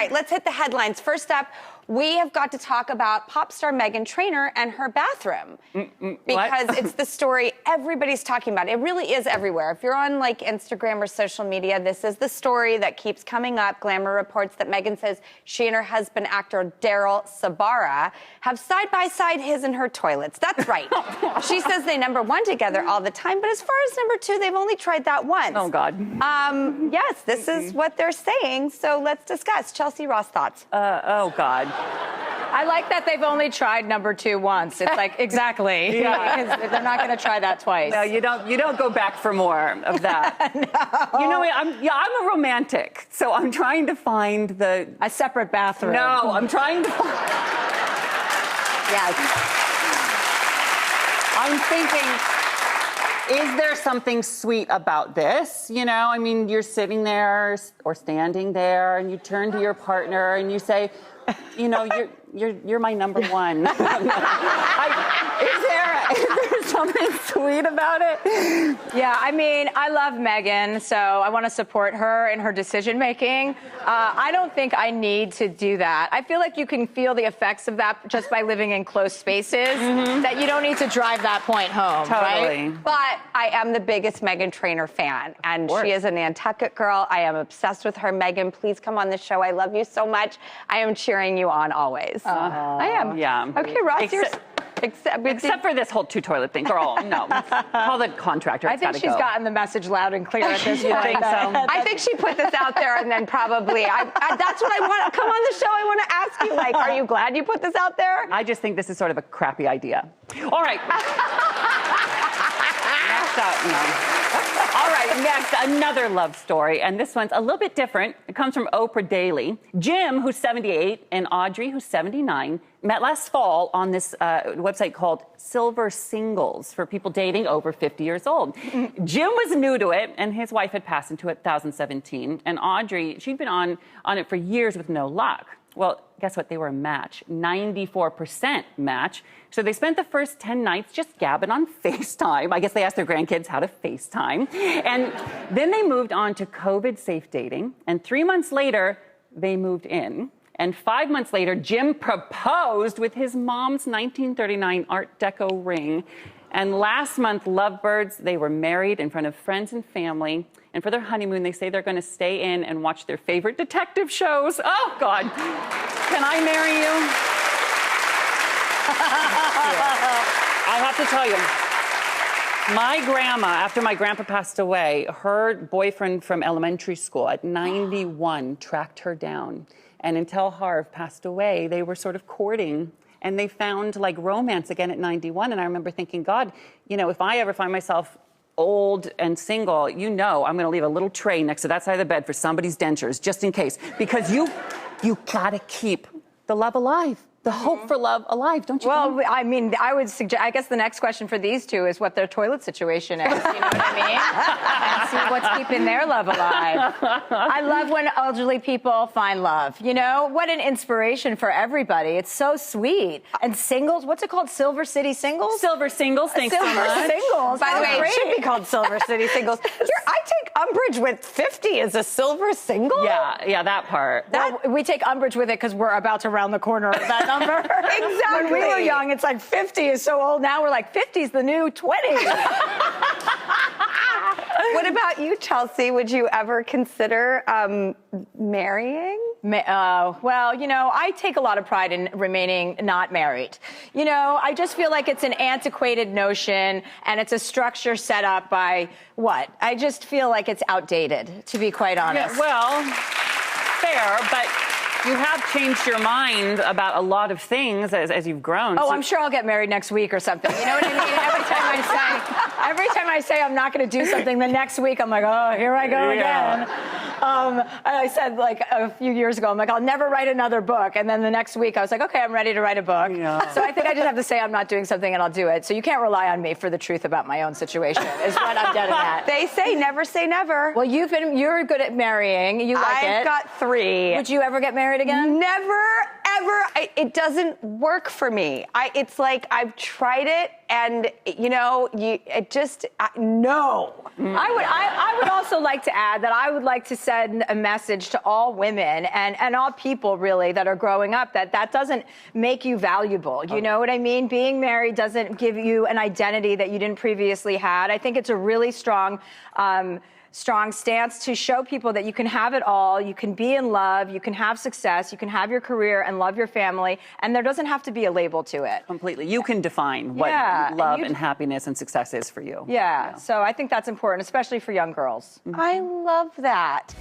right, let's hit the headlines. First up, we have got to talk about pop star Meghan Trainor and her bathroom. Because it's the story everybody's talking about. It really is everywhere. If you're on like Instagram or social media, this is the story that keeps coming up. Glamour reports that Meghan says she and her husband, actor Daryl Sabara, have side-by-side his and her toilets. That's right. She says they number one together all the time, but as far as number two, they've only tried that once. Oh, God. Yes, this is what they're saying, so let's discuss. Chelsea, Ross, thoughts? Oh, God. I like that they've only tried number two once. It's like, exactly. Yeah. They're not going to try that twice. No, you don't go back for more of that. No. You know what? I'm a romantic, so I'm trying to find a separate bathroom. No, I'm trying to find... Yes. I'm thinking, is there something sweet about this? You know, I mean, you're sitting there or standing there and you turn to your partner and you say, you know, you're my number one. Is there something sweet about it? Yeah, I mean, I love Meghan, so I want to support her in her decision making. I don't think I need to do that. I feel like you can feel the effects of that just by living in close spaces, that you don't need to drive that point home, Totally. right? But I am the biggest Meghan Trainor fan, and she is a Nantucket girl. I am obsessed with her. Meghan, please come on the show. I love you so much. I am cheering you on always. I am. Yeah. Okay, Ross, Except for this whole two-toilet thing. Girl, no. Call the contractor. I think she's gotten the message loud and clear at this point. You think so? I think she put this out there and then probably, that's what I want. Come on the show. I want to ask you, like, are you glad you put this out there? I just think this is sort of a crappy idea. All right. Next up, no. All right, next, another love story, and this one's a little bit different. It comes from Oprah Daily. Jim, who's 78, and Audrey, who's 79, met last fall on this website called Silver Singles for people dating over 50 years old. Jim was new to it, and his wife had passed into it in 2017, and Audrey, she'd been on it for years with no luck. Well, guess what? They were a match, 94% match. So they spent the first 10 nights just gabbing on FaceTime. I guess they asked their grandkids how to FaceTime. And then they moved on to COVID-safe dating. And 3 months later, they moved in. And 5 months later, Jim proposed with his mom's 1939 Art Deco ring. And last month, lovebirds, they were married in front of friends and family. And for their honeymoon, they say they're going to stay in and watch their favorite detective shows. Oh, God. Can I marry you? I have to tell you, my grandma, after my grandpa passed away, her boyfriend from elementary school at 91 tracked her down. And until Harv passed away, they were sort of courting. And they found, like, romance again at 91. And I remember thinking, God, you know, if I ever find myself old and single, you know I'm going to leave a little tray next to that side of the bed for somebody's dentures, just in case. Because you got to keep the love alive. The hope for love alive, don't you think? Well, I mean, I would suggest, I guess the next question for these two is what their toilet situation is, you know what I mean? And see what's keeping their love alive. I love when elderly people find love, you know? What an inspiration for everybody. It's so sweet. And singles, what's it called? Silver City Singles? Silver Singles, thanks so much. Silver Singles. By the way, Great. it should be called Silver City Singles. I take umbrage with 50 as a silver single? Yeah, that part. Well, we take umbrage with it because we're about to round the corner of that number. Exactly. When we were young, it's like 50 is so old. Now we're like 50 is the new 20. What about you, Chelsea? Would you ever consider marrying? Well, you know, I take a lot of pride in remaining not married. You know, I just feel like it's an antiquated notion and it's a structure set up by what? I just feel like it's outdated, to be quite honest. Yeah, well, fair, but you have changed your mind about a lot of things as you've grown. Oh, I'm sure I'll get married next week or something. You know what I mean? Every time I say I'm not going to do something, the next week I'm like, oh, here I go again. And I said, like, a few years ago, I'm like, I'll never write another book. And then the next week I was like, okay, I'm ready to write a book. Yeah. So I think I just have to say I'm not doing something and I'll do it. So you can't rely on me for the truth about my own situation, is what I'm getting at. They say never say never. Well, you're good at marrying. You like it. I've got 3. Would you ever get married again? Never, ever. It doesn't work for me. It's like I've tried it And no. I would also like to add that I would like to send a message to all women and all people really that are growing up that doesn't make you valuable. You know what I mean? Being married doesn't give you an identity that you didn't previously had. I think it's a really strong stance to show people that you can have it all, you can be in love, you can have success, you can have your career and love your family, and there doesn't have to be a label to it. Completely. You can define what love and happiness and success is for you. Yeah, so I think that's important, especially for young girls. I love that.